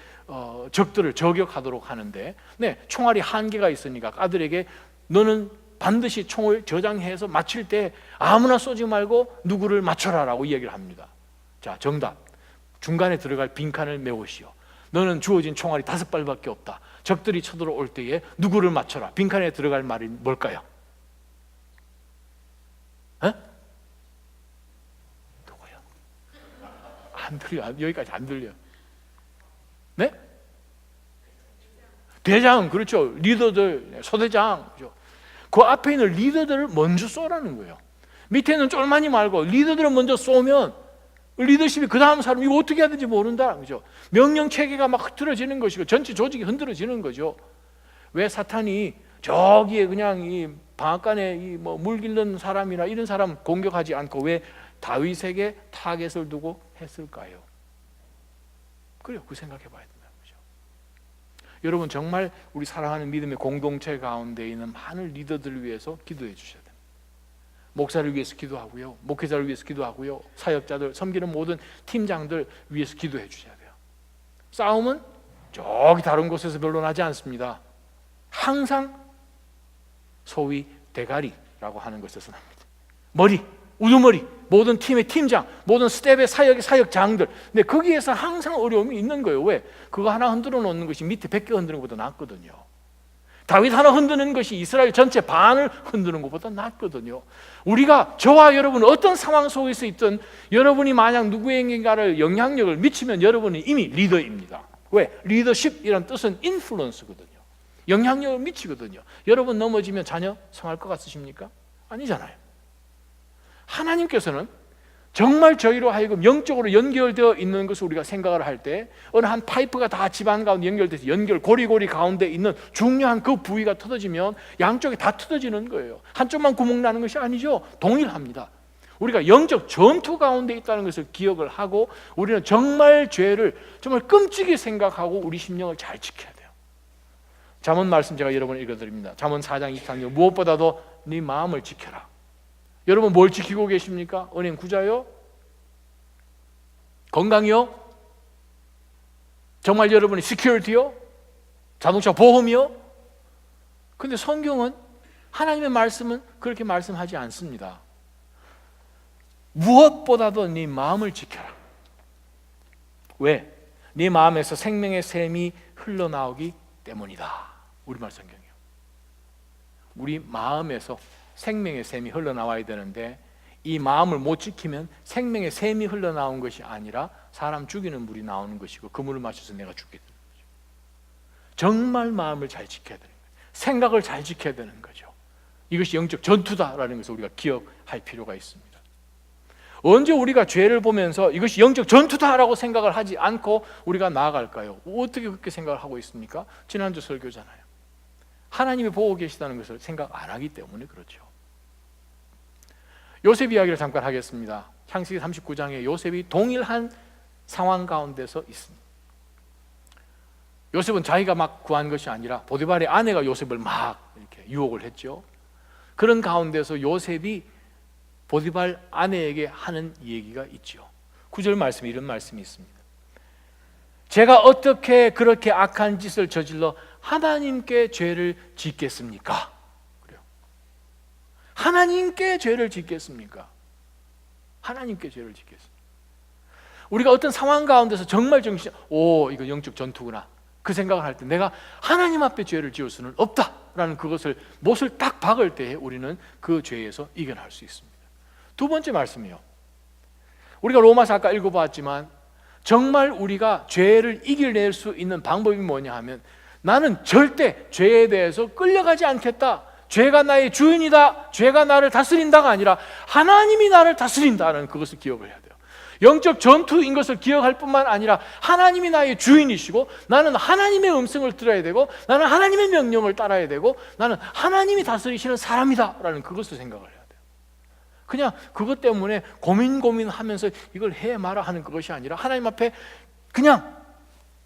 [SPEAKER 1] 적들을 저격하도록 하는데, 네, 총알이 한계가 있으니까 아들에게 너는 반드시 총을 저장해서 맞힐 때 아무나 쏘지 말고 누구를 맞춰라라고 이야기를 합니다. 자, 정답. 중간에 들어갈 빈칸을 메우시오. 너는 주어진 총알이 5발밖에 없다. 적들이 쳐들어올 때에 누구를 맞춰라. 빈칸에 들어갈 말이 뭘까요? 누구요? 안 들려. 여기까지 안 들려. 네? 대장, 그렇죠. 리더들, 소대장. 그렇죠. 그 앞에 있는 리더들을 먼저 쏘라는 거예요. 밑에는 쫄만이 말고 리더들을 먼저 쏘면 리더십이 그 다음 사람 이거 어떻게 해야 되는지 모른다. 그죠? 명령 체계가 막 흐트러지는 것이고 전체 조직이 흔들어지는 거죠. 왜 사탄이 저기에 그냥 이 방앗간에 이 뭐 물 길는 사람이나 이런 사람 공격하지 않고 왜 다윗에게 타겟을 두고 했을까요? 그래요. 그 생각해 봐야 된다는 거죠. 여러분 정말 우리 사랑하는 믿음의 공동체 가운데 있는 많은 리더들을 위해서 기도해 주셔야 됩니다. 목사를 위해서 기도하고요, 목회자를 위해서 기도하고요, 사역자들, 섬기는 모든 팀장들 위해서 기도해 주셔야 돼요. 싸움은 저기 다른 곳에서 별로 나지 않습니다. 항상 소위 대가리라고 하는 것에서 납니다. 머리, 우두머리, 모든 팀의 팀장, 모든 스텝의 사역장들. 근데 거기에서 항상 어려움이 있는 거예요. 왜? 그거 하나 흔들어 놓는 것이 밑에 100개 흔드는 것보다 낫거든요. 다윗 하나 흔드는 것이 이스라엘 전체 반을 흔드는 것보다 낫거든요. 우리가 저와 여러분은 어떤 상황 속에서 있든 여러분이 만약 누구에게인가를 영향력을 미치면 여러분은 이미 리더입니다. 왜? 리더십이란 뜻은 인플루언스거든요. 영향력을 미치거든요. 여러분 넘어지면 자녀 성할 것 같으십니까? 아니잖아요. 하나님께서는 정말 저희로 하여금 영적으로 연결되어 있는 것을 우리가 생각을 할 때 어느 한 파이프가 다 집안 가운데 연결돼서 고리고리 가운데 있는 중요한 그 부위가 터져지면 양쪽이 다 터져지는 거예요. 한쪽만 구멍 나는 것이 아니죠. 동일합니다. 우리가 영적 전투 가운데 있다는 것을 기억을 하고 우리는 정말 죄를 정말 끔찍이 생각하고 우리 심령을 잘 지켜야 돼요. 잠언 말씀 제가 여러분 읽어드립니다. 잠언 4장 23절 무엇보다도 네 마음을 지켜라. 여러분 뭘 지키고 계십니까? 은행 구자요? 건강이요? 정말 여러분의 시큐리티요? 자동차 보험이요? 근데 성경은 하나님의 말씀은 그렇게 말씀하지 않습니다. 무엇보다도 네 마음을 지켜라. 왜? 네 마음에서 생명의 샘이 흘러나오기 때문이다. 우리말 성경이요. 우리 마음에서 생명의 샘이 흘러나와야 되는데 이 마음을 못 지키면 생명의 샘이 흘러나온 것이 아니라 사람 죽이는 물이 나오는 것이고 그 물을 마셔서 내가 죽게 되는 거죠. 정말 마음을 잘 지켜야 되는 거예요. 생각을 잘 지켜야 되는 거죠. 이것이 영적 전투다라는 것을 우리가 기억할 필요가 있습니다. 언제 우리가 죄를 보면서 이것이 영적 전투다라고 생각을 하지 않고 우리가 나아갈까요? 어떻게 그렇게 생각을 하고 있습니까? 지난주 설교잖아요. 하나님이 보고 계시다는 것을 생각 안 하기 때문에 그렇죠. 요셉 이야기를 잠깐 하겠습니다. 창세기 39장에 요셉이 동일한 상황 가운데서 있습니다. 요셉은 자기가 막 구한 것이 아니라 보디발의 아내가 요셉을 막 이렇게 유혹을 했죠. 그런 가운데서 요셉이 보디발 아내에게 하는 얘기가 있죠. 9절 말씀에 이런 말씀이 있습니다. 제가 어떻게 그렇게 악한 짓을 저질러 하나님께 죄를 짓겠습니까? 그래요. 하나님께 죄를 짓겠습니까? 하나님께 죄를 짓겠습니까? 우리가 어떤 상황 가운데서 정말 이거 영적 전투구나. 그 생각을 할 때 내가 하나님 앞에 죄를 지을 수는 없다라는 그것을 못을 딱 박을 때에 우리는 그 죄에서 이겨낼 수 있습니다. 두 번째 말씀이요. 우리가 로마서 아까 읽어봤지만 정말 우리가 죄를 이겨낼 수 있는 방법이 뭐냐 하면 나는 절대 죄에 대해서 끌려가지 않겠다. 죄가 나의 주인이다. 죄가 나를 다스린다가 아니라 하나님이 나를 다스린다는 그것을 기억을 해야 돼요. 영적 전투인 것을 기억할 뿐만 아니라 하나님이 나의 주인이시고 나는 하나님의 음성을 들어야 되고 나는 하나님의 명령을 따라야 되고 나는 하나님이 다스리시는 사람이다 라는 그것을 생각을 해야 돼요. 그냥 그것 때문에 고민하면서 이걸 해 마라 하는 그것이 아니라 하나님 앞에 그냥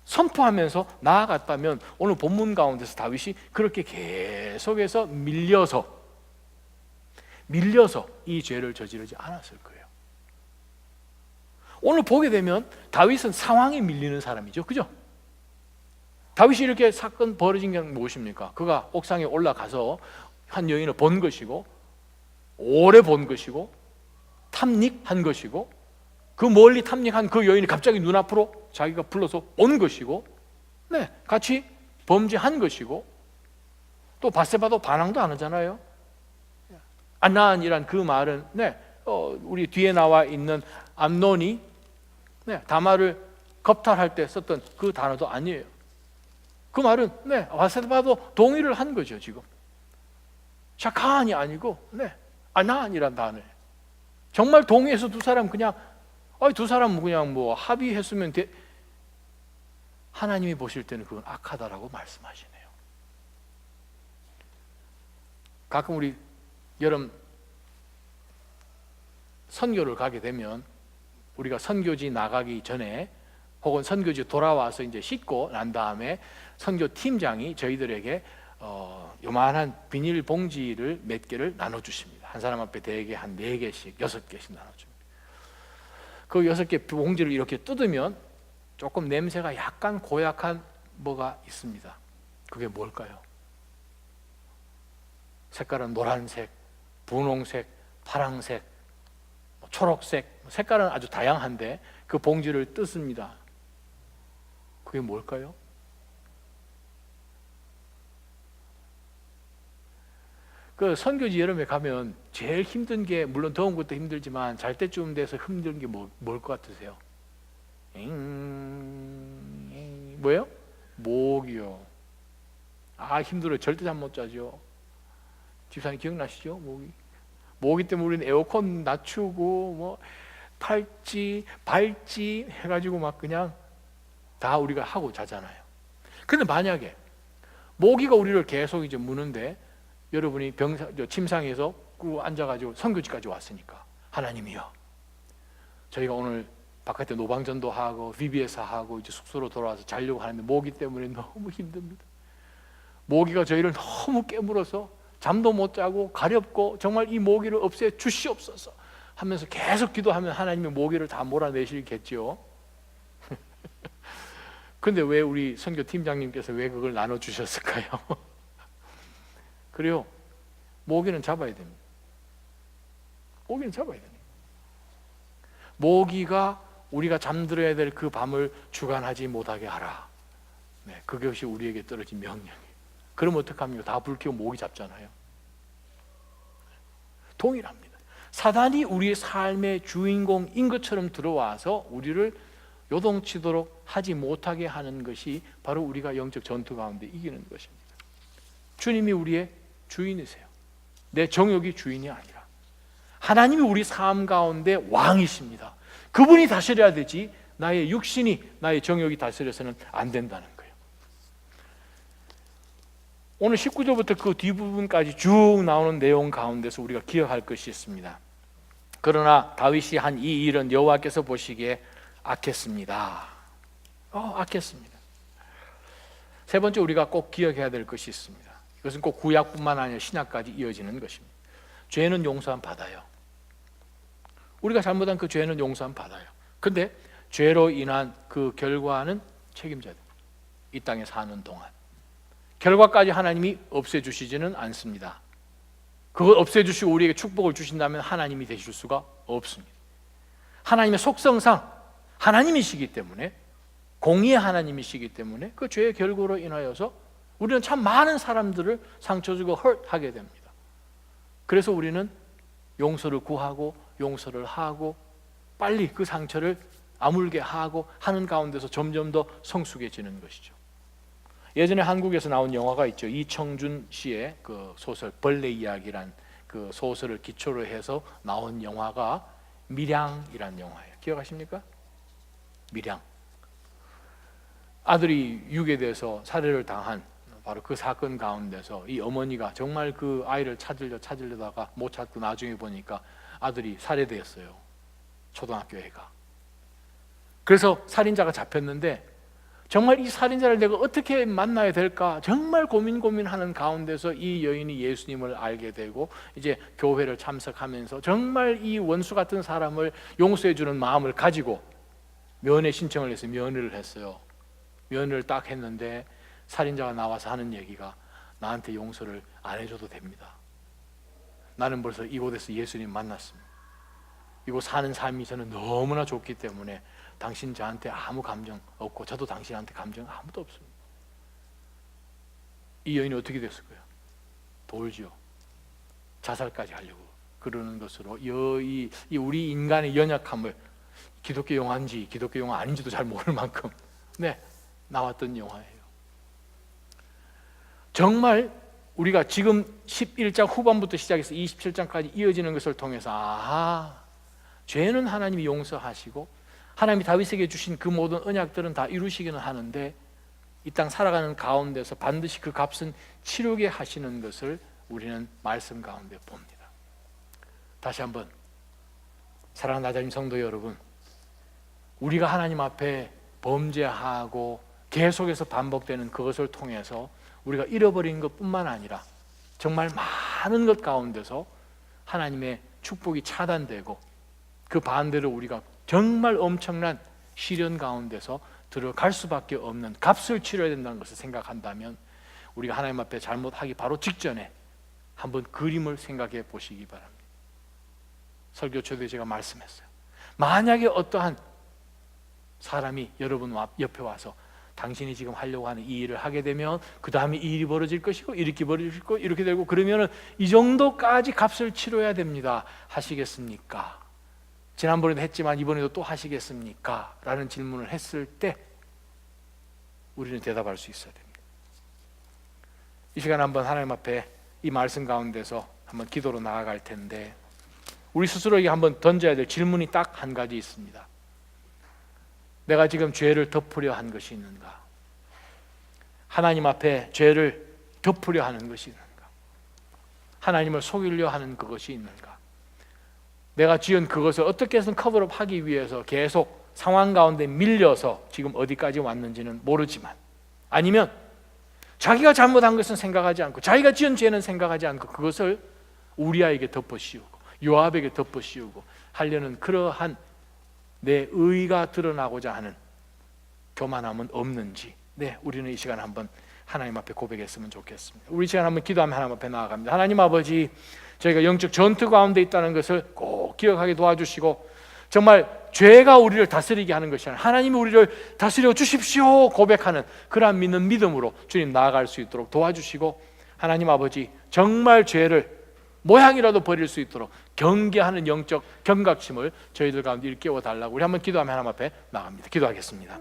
[SPEAKER 1] 선포하면서 나아갔다면 오늘 본문 가운데서 다윗이 그렇게 계속해서 밀려서 이 죄를 저지르지 않았을 거예요. 오늘 보게 되면 다윗은 상황에 밀리는 사람이죠. 그죠? 다윗이 이렇게 사건 벌어진 게 무엇입니까? 그가 옥상에 올라가서 한 여인을 본 것이고 오래 본 것이고 탐닉한 것이고 그 멀리 탐닉한 그 여인이 갑자기 눈앞으로 자기가 불러서 온 것이고 같이 범죄한 것이고 또 바세바도 반항도 안 하잖아요. 안난이란 그 말은 우리 뒤에 나와 있는 암논이 다말을 겁탈할 때 썼던 그 단어도 아니에요. 그 말은 바세바도 동의를 한 거죠. 지금 샤칸이 아니고 안난이란 단어예요. 정말 동의해서 두 사람 그냥 뭐 합의했으면 하나님이 보실 때는 그건 악하다라고 말씀하시네요. 가끔 우리 여름 선교를 가게 되면 우리가 선교지 나가기 전에 혹은 선교지 돌아와서 이제 씻고 난 다음에 선교 팀장이 저희들에게 요만한 비닐 봉지를 몇 개를 나눠주십니다. 한 사람 앞에 대개 한 4개씩 6개씩 나눠줍니다. 그 6개 봉지를 이렇게 뜯으면 조금 냄새가 약간 고약한 뭐가 있습니다. 그게 뭘까요? 색깔은 노란색, 분홍색, 파랑색, 초록색, 색깔은 아주 다양한데 그 봉지를 뜯습니다. 그게 뭘까요? 그 선교지 여름에 가면 제일 힘든 게 물론 더운 것도 힘들지만 잘 때쯤 돼서 힘든 게 뭘 것 같으세요? 뭐예요? 모기요. 힘들어요. 절대 잠 못 자죠. 집사님 기억나시죠? 모기 때문에 우리는 에어컨 낮추고 뭐 팔찌, 발찌 해가지고 막 그냥 다 우리가 하고 자잖아요. 근데 만약에 모기가 우리를 계속 이제 무는데 여러분이 침상에서 꾸 앉아가지고 선교지까지 왔으니까 하나님이요, 저희가 오늘 바깥에 노방전도 하고 VBS 하고 이제 숙소로 돌아와서 자려고 하는데 모기 때문에 너무 힘듭니다. 모기가 저희를 너무 깨물어서 잠도 못 자고 가렵고 정말 이 모기를 없애 주시옵소서 하면서 계속 기도하면 하나님이 모기를 다 몰아내시겠죠. 근데 왜 우리 선교 팀장님께서 왜 그걸 나눠주셨을까요? 그래요. 모기는 잡아야 됩니다. 모기는 잡아야 됩니다. 모기가 우리가 잠들어야 될 그 밤을 주관하지 못하게 하라. 그것이 우리에게 떨어진 명령이에요. 그러면 어떡합니까? 다 불 켜고 모기 잡잖아요. 동일합니다. 사단이 우리의 삶의 주인공인 것처럼 들어와서 우리를 요동치도록 하지 못하게 하는 것이 바로 우리가 영적 전투 가운데 이기는 것입니다. 주님이 우리의 주인이세요. 내 정욕이 주인이 아니라 하나님이 우리 삶 가운데 왕이십니다. 그분이 다스려야 되지 나의 육신이, 나의 정욕이 다스려서는 안 된다는 거예요. 오늘 19절부터 그 뒷부분까지 쭉 나오는 내용 가운데서 우리가 기억할 것이 있습니다. 그러나 다윗이 한 이 일은 여호와께서 보시기에 악했습니다. 악했습니다. 세 번째 우리가 꼭 기억해야 될 것이 있습니다. 이것은 꼭 구약뿐만 아니라 신약까지 이어지는 것입니다. 죄는 용서함 받아요. 우리가 잘못한 그 죄는 용서함 받아요. 근데 죄로 인한 그 결과는 책임져야 됩니다. 이 땅에 사는 동안 결과까지 하나님이 없애주시지는 않습니다. 그걸 없애주시고 우리에게 축복을 주신다면 하나님이 되실 수가 없습니다. 하나님의 속성상 하나님이시기 때문에 공의의 하나님이시기 때문에 그 죄의 결과로 인하여서 우리는 참 많은 사람들을 상처 주고 hurt하게 됩니다. 그래서 우리는 용서를 구하고 용서를 하고 빨리 그 상처를 아물게 하고 하는 가운데서 점점 더 성숙해지는 것이죠. 예전에 한국에서 나온 영화가 있죠. 이청준 씨의 그 소설 벌레 이야기란 그 소설을 기초로 해서 나온 영화가 밀양이란 영화예요. 기억하십니까? 밀양. 아들이 유괴돼서 살해를 당한 바로 그 사건 가운데서 이 어머니가 정말 그 아이를 찾으려다가 못 찾고 나중에 보니까 아들이 살해되었어요. 초등학교 애가. 그래서 살인자가 잡혔는데 정말 이 살인자를 내가 어떻게 만나야 될까 정말 고민하는 가운데서 이 여인이 예수님을 알게 되고 이제 교회를 참석하면서 정말 이 원수 같은 사람을 용서해 주는 마음을 가지고 면회 신청을 해서 면회를 했어요. 면회를 딱 했는데 살인자가 나와서 하는 얘기가 나한테 용서를 안 해줘도 됩니다. 나는 벌써 이곳에서 예수님 만났습니다. 이곳 사는 삶이 저는 너무나 좋기 때문에 당신 저한테 아무 감정 없고 저도 당신한테 감정 아무도 없습니다. 이 여인이 어떻게 됐을까요? 돌지요. 자살까지 하려고 그러는 것으로 이 우리 인간의 연약함을 기독교 영화인지 기독교 영화 아닌지도 잘 모를 만큼 나왔던 영화예요. 정말 우리가 지금 11장 후반부터 시작해서 27장까지 이어지는 것을 통해서 죄는 하나님이 용서하시고 하나님이 다윗에게 주신 그 모든 언약들은 다 이루시기는 하는데 이 땅 살아가는 가운데서 반드시 그 값은 치르게 하시는 것을 우리는 말씀 가운데 봅니다. 다시 한번 사랑하는 나자림 성도 여러분, 우리가 하나님 앞에 범죄하고 계속해서 반복되는 그것을 통해서 우리가 잃어버린 것뿐만 아니라 정말 많은 것 가운데서 하나님의 축복이 차단되고 그 반대로 우리가 정말 엄청난 시련 가운데서 들어갈 수밖에 없는 값을 치러야 된다는 것을 생각한다면 우리가 하나님 앞에 잘못하기 바로 직전에 한번 그림을 생각해 보시기 바랍니다. 설교 초대에 제가 말씀했어요. 만약에 어떠한 사람이 여러분 옆에 와서 당신이 지금 하려고 하는 이 일을 하게 되면 그 다음에 이 일이 벌어질 것이고 이렇게 벌어질 것이고 이렇게 되고 그러면 이 정도까지 값을 치러야 됩니다. 하시겠습니까? 지난번에도 했지만 이번에도 또 하시겠습니까? 라는 질문을 했을 때 우리는 대답할 수 있어야 됩니다. 이 시간 한번 하나님 앞에 이 말씀 가운데서 한번 기도로 나아갈 텐데 우리 스스로에게 한번 던져야 될 질문이 딱 한 가지 있습니다. 내가 지금 죄를 덮으려 한 것이 있는가? 하나님 앞에 죄를 덮으려 하는 것이 있는가? 하나님을 속이려 하는 그것이 있는가? 내가 지은 그것을 어떻게 해서든 커버업 하기 위해서 계속 상황 가운데 밀려서 지금 어디까지 왔는지는 모르지만 아니면 자기가 잘못한 것은 생각하지 않고 자기가 지은 죄는 생각하지 않고 그것을 우리아에게 덮어씌우고 요압에게 덮어씌우고 하려는 그러한 내 의가 드러나고자 하는 교만함은 없는지 우리는 이 시간 한번 하나님 앞에 고백했으면 좋겠습니다. 우리 시간 한번 기도하며 하나님 앞에 나아갑니다. 하나님 아버지, 저희가 영적 전투 가운데 있다는 것을 꼭 기억하게 도와주시고 정말 죄가 우리를 다스리게 하는 것이 아니라 하나님이 우리를 다스려 주십시오 고백하는 그러한 믿는 믿음으로 주님 나아갈 수 있도록 도와주시고 하나님 아버지 정말 죄를 모양이라도 버릴 수 있도록 경계하는 영적 경각심을 저희들 가운데 일깨워 달라고 우리 한번 기도하며 하나님 앞에 나갑니다. 기도하겠습니다.